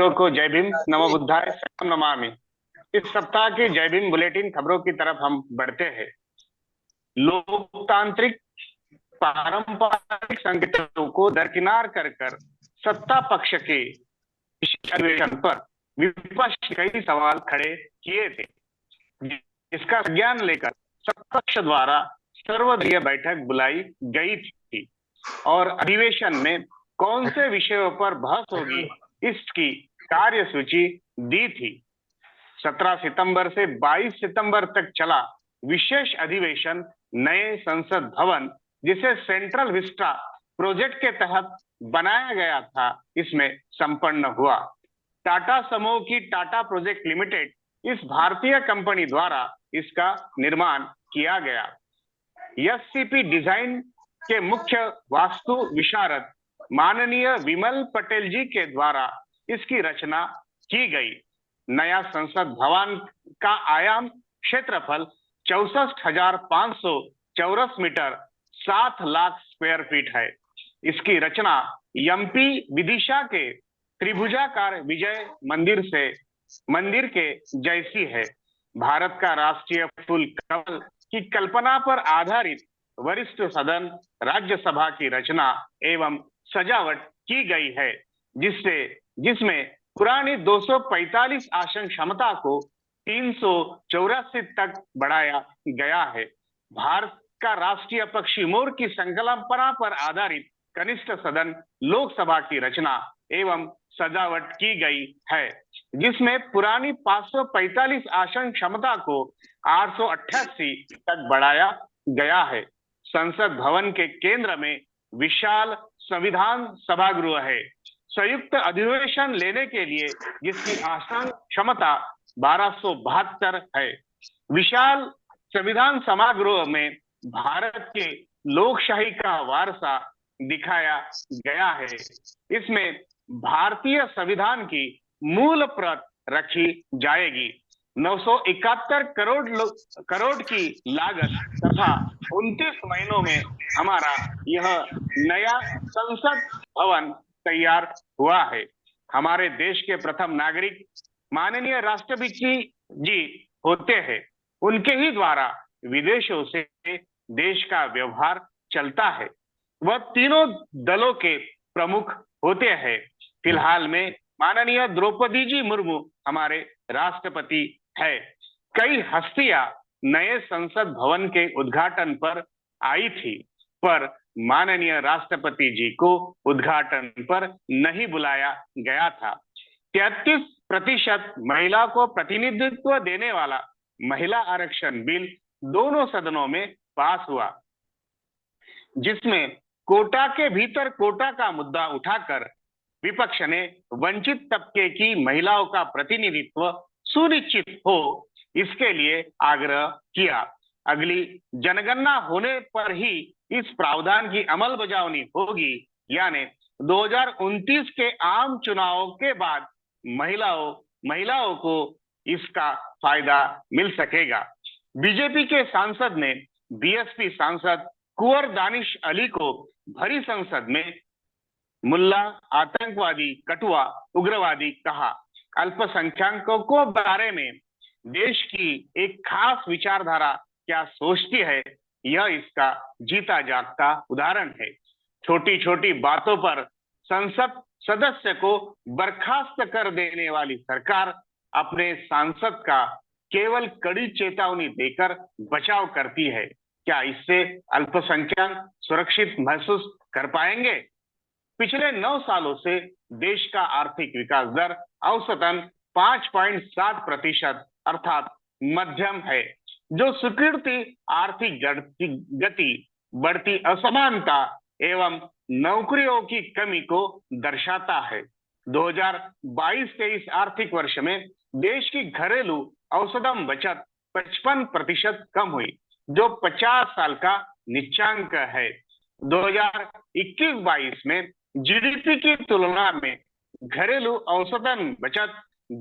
बच्चों को जय भीम, नमो बुद्धाय, सत्यम नमामि। इस सप्ताह की जय भीम बुलेटिन खबरों की तरफ हम बढ़ते हैं। लोकतांत्रिक पारंपरिक संकेतों को दरकिनार कर कर सत्ता पक्ष के अधिवेशन पर विपक्ष ने कई सवाल खड़े किए थे। इसका संज्ञान लेकर सत्तापक्ष द्वारा सर्वदलीय बैठक बुलाई गई थी और अधिवेशन में कौन से विषयों पर बहस होगी इसकी कार्यसूची दी थी। 17 सितंबर से 22 सितंबर तक चला विशेष अधिवेशन नए संसद भवन, जिसे सेंट्रल विस्टा प्रोजेक्ट के तहत बनाया गया था, इसमें संपन्न हुआ। टाटा समूह की टाटा प्रोजेक्ट लिमिटेड इस भारतीय कंपनी द्वारा इसका निर्माण किया गया। एससीपी डिजाइन के मुख्य वास्तु विशारद माननीय विमल पटेल जी के द्वारा इसकी रचना की गई। नया संसद भवन का आयाम क्षेत्रफल 64,500 चौरस मीटर, 7 लाख स्क्वायर फीट है। इसकी रचना एमपी विदिशा के त्रिभुजाकार विजय मंदिर के जैसी है। भारत का राष्ट्रीय फूल कमल की कल्पना पर आधारित वरिष्ठ सदन राज्यसभा की रचना एवं सजावट की गई है, जिसमें पुरानी 245 आसन क्षमता को 384 तक बढ़ाया गया है। भारत का राष्ट्रीय पक्षी मोर की संकल्पना पर आधारित कनिष्ठ सदन लोकसभा की रचना एवं सजावट की गई है, जिसमें पुरानी 545 आसन क्षमता को 888 तक बढ़ाया गया है। संसद भवन के केंद्र में विशाल संविधान सभागृह है, संयुक्त अधिवेशन लेने के लिए जिसकी आसन क्षमता 1272 है। विशाल संविधान सभागृह में भारत के लोकशाही का वारसा दिखाया गया है। इसमें भारतीय संविधान की मूल प्रत रखी जाएगी। 971 करोड़ की लागत तथा 29 महीनों में हमारा यह नया संसद भवन तैयार हुआ है। हमारे देश के प्रथम नागरिक माननीय राष्ट्रपति जी होते हैं, उनके ही द्वारा विदेशों से देश का व्यवहार चलता है। वह तीनों दलों के प्रमुख होते हैं। फिलहाल में माननीय द्रौपदी जी मुर्मू हमारे राष्ट्रपति है। कई हस्तियां नए संसद भवन के उद्घाटन पर आई थी, पर माननीय राष्ट्रपति जी को उद्घाटन पर नहीं बुलाया गया था। 33% महिला को प्रतिनिधित्व देने वाला महिला आरक्षण बिल दोनों सदनों में पास हुआ, जिसमें कोटा के भीतर कोटा का मुद्दा उठाकर विपक्ष ने वंचित तबके की महिलाओं का प्रतिनिधित्व सुनिश्चित हो, इसके लिए आग्रह किया। अगली जनगणना होने पर ही इस प्रावधान की अमल बजावनी होगी, यानी 2029 के आम चुनावों के बाद महिलाओं को इसका फायदा मिल सकेगा। बीजेपी के सांसद ने बीएसपी सांसद कुंवर दानिश अली को भरी संसद में मुल्ला, आतंकवादी, कटुआ, उग्रवादी कहा। अल्पसंख्यकों को बारे में देश की एक खास विचारधारा क्या सोचती है, यह इसका जीता जागता उदाहरण है। छोटी छोटी बातों पर संसद सदस्य को बर्खास्त कर देने वाली सरकार अपने सांसद का केवल कड़ी चेतावनी देकर बचाव करती है। क्या इससे अल्पसंख्यक सुरक्षित महसूस कर पाएंगे? पिछले 9 सालों से देश का आर्थिक विकास दर औसतन 5.7% अर्थात मध्यम है, जो स्वीकृति आर्थिक गति, बढ़ती असमानता एवं नौकरियों की कमी को दर्शाता है। 2022-23 आर्थिक वर्ष में देश की घरेलू औसतन बचत 55% कम हुई, जो 50 साल का नीचांक है। 2021-22 में जीडीपी की तुलना में घरेलू औसतन बचत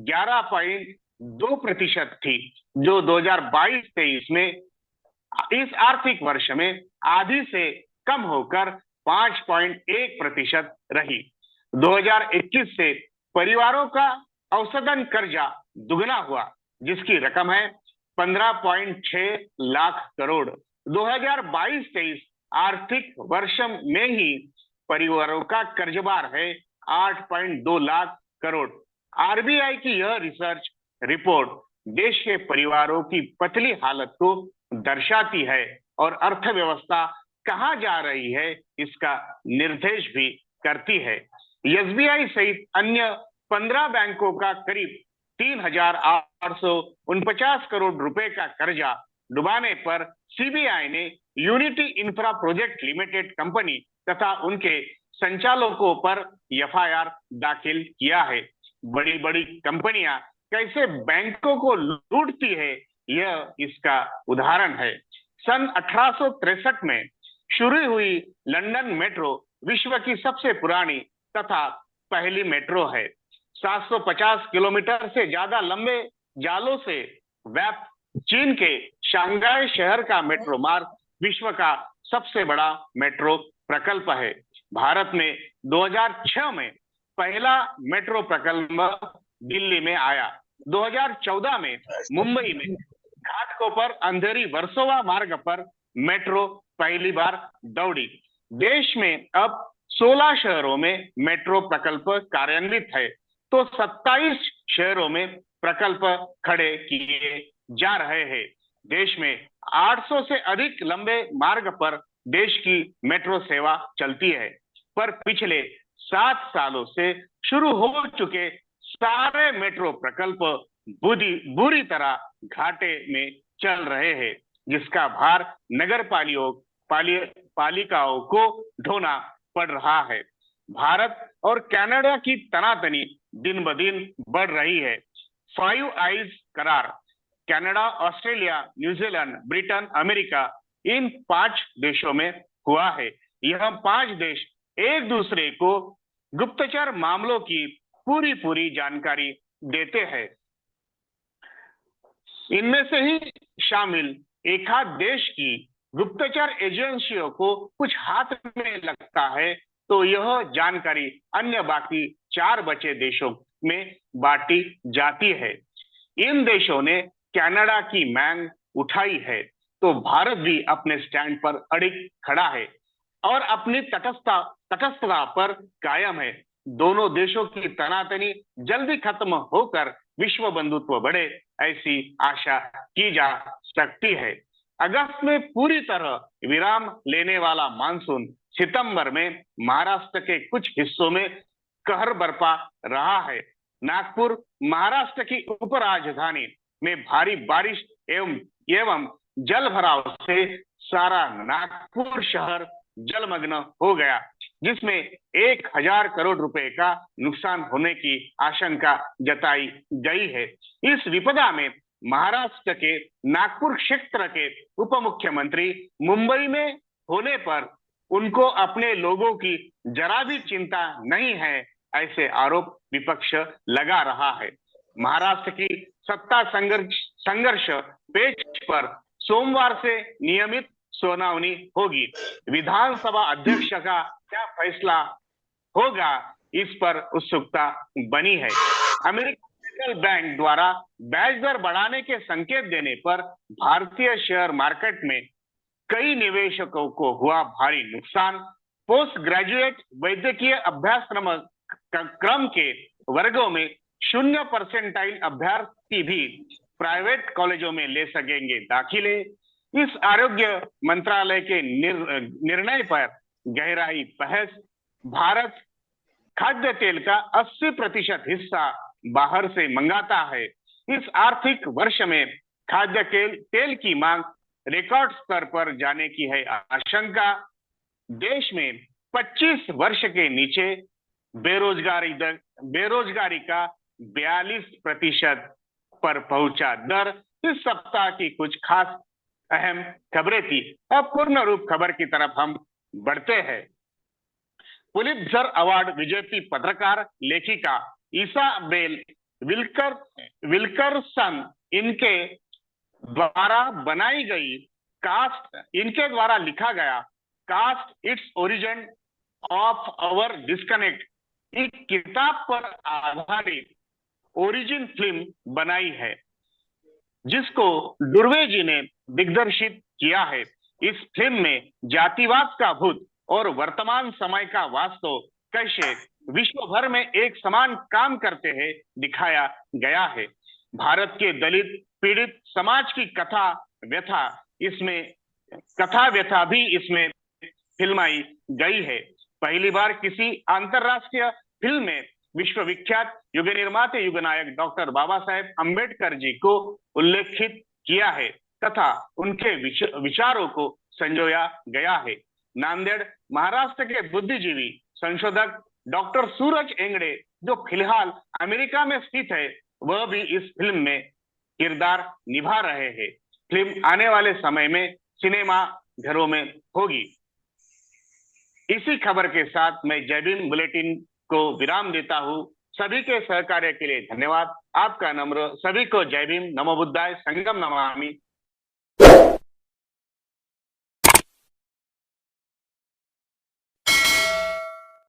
11.2% थी, जो 2022-23 में इस आर्थिक वर्ष में आधी से कम होकर 5.1% रही। 2021 से परिवारों का औसतन कर्जा दुगना हुआ, जिसकी रकम है 15.6 लाख करोड़। 2022-23 आर्थिक वर्ष में ही परिवारों का कर्जभार है 8.2 लाख करोड़। आरबीआई की यह रिसर्च रिपोर्ट देश के परिवारों की पतली हालत को दर्शाती है और अर्थव्यवस्था कहां जा रही है इसका निर्देश भी करती है। एसबीआई सहित अन्य 15 बैंकों का करीब 3,849 करोड़ रुपए का कर्जा डुबाने पर सीबीआई ने unity infra project limited company तथा उनके संचालकों पर एफआईआर दाखिल किया है। बड़ी बड़ी कंपनियां कैसे बैंकों को लूटती है, यह इसका उदाहरण है। सन 1863 में शुरू हुई लंदन मेट्रो विश्व की सबसे पुरानी तथा पहली मेट्रो है। 750 किलोमीटर से ज्यादा लंबे जालों से व्याप्त चीन के शंघाई शहर का मेट्रो मार्ग विश्व का सबसे बड़ा मेट्रो प्रकल्प है। भारत में 2006 में पहला मेट्रो प्रकल्प दिल्ली में आया। 2014 में मुंबई में घाटकों पर अंधेरी वर्सोवा मार्ग पर मेट्रो पहली बार दौड़ी। देश में अब 16 शहरों में मेट्रो प्रकल्प कार्यान्वित है, तो 27 शहरों में प्रकल्प खड़े किए जा रहे हैं। देश में 800 से अधिक लंबे मार्ग पर देश की मेट्रो सेवा चलती है, पर पिछले 7 सालों से शुरू हो चुके सारे मेट्रो प्रकल्प बुरी तरह घाटे में चल रहे हैं, जिसका भार नगर पालिकाओं को ढोना पड़ रहा है। भारत और कनाडा की तनातनी दिन ब दिन बढ़ रही है। 5 आइज करार Canada, Australia, New Zealand, Britain, America, इन 5 देशों में हुआ है। यह 5 देश एक दूसरे को गुप्तचर मामलों की पूरी जानकारी देते हैं। इनमें से ही शामिल एक आध देश की गुप्तचर एजेंसियों को कुछ हाथ में लगता है तो यह जानकारी अन्य बाकी 4 बचे देशों में बांटी जाती है। इन देशों ने कनाडा की मांग उठाई है तो भारत भी अपने स्टैंड पर अड़िग खड़ा है और अपनी तटस्थता पर कायम है। दोनों देशों की तनातनी जल्दी खत्म होकर विश्व बंधुत्व बढ़े, ऐसी आशा की जा सकती है। अगस्त में पूरी तरह विराम लेने वाला मानसून सितंबर में महाराष्ट्र के कुछ हिस्सों में कहर बरपा रहा है। नागपुर महाराष्ट्र की उपराजधानी में भारी बारिश एवं जल भराव से सारा नागपुर शहर जलमग्न हो गया, जिसमें 1,000 करोड़ रुपए का नुकसान होने की आशंका जताई गई है। इस विपदा में महाराष्ट्र के नागपुर क्षेत्र के उप मुख्यमंत्री मुंबई में होने पर उनको अपने लोगों की जरा भी चिंता नहीं है, ऐसे आरोप विपक्ष लगा रहा है। महाराष्ट्र की सत्ता संघर्ष पेच पर सोमवार से नियमित सुनवाई होगी। विधानसभा अध्यक्ष का क्या फैसला होगा, इस पर उत्सुकता बनी है। अमेरिकी सेंट्रल बैंक द्वारा ब्याज दर बढ़ाने के संकेत देने पर भारतीय शेयर मार्केट में कई निवेशकों को हुआ भारी नुकसान। पोस्ट ग्रेजुएट वैद्यकीय अभ्यासक्रम के वर्गों में 0% अभ्यर्थी भी प्राइवेट कॉलेजों में ले सकेंगे दाखिले। इस आरोग्य मंत्रालय के निर्णय पर गहराई बहस। भारत खाद्य तेल का 80% हिस्सा बाहर से मंगाता है। इस आर्थिक वर्ष में खाद्य तेल की मांग रिकॉर्ड स्तर पर जाने की है आशंका। देश में 25 वर्ष के नीचे बेरोजगारी का 42% पर पहुंचा दर। इस सप्ताह की कुछ खास अहम खबरें थी। अब पूर्ण रूप खबर की तरफ हम बढ़ते हैं। पुलित्जर अवार्ड विजेती पत्रकार लेखिका इसाबेल विल्करसन इनके द्वारा लिखा गया caste its origin of our disconnect एक किताब पर आधारित ओरिजिन फिल्म बनाई है, जिसको दुर्वे जी ने दिग्दर्शित किया है। इस फिल्म में जातिवाद का भूत और वर्तमान समय का वास्तव कैसे विश्व भर में एक समान काम करते हैं दिखाया गया है। भारत के दलित पीड़ित समाज की व्यथा इसमें कथा व्यथा भी इसमें फिल्माई गई है। पहली बार किसी अंतरराष्ट्रीय फिल्म में विश्व विख्यात युग निर्माते युग नायक डॉक्टर बाबा साहेब अम्बेडकर जी को उल्लेखित किया है तथा उनके विचारों को संजोया गया है। नांदेड़ महाराष्ट्र के बुद्धिजीवी संशोधक डॉक्टर सूरज एंगड़े, जो फिलहाल अमेरिका में स्थित है, वह भी इस फिल्म में किरदार निभा रहे हैं। फिल्म आने वाले समय में सिनेमा घरों में होगी। इसी खबर के साथ मैं जय भीम बुलेटिन को विराम देता हूं। सभी के सहकार्य के लिए धन्यवाद। आपका नम्र। सभी को जय भीम, नमो बुद्धाय, संगम नमामि।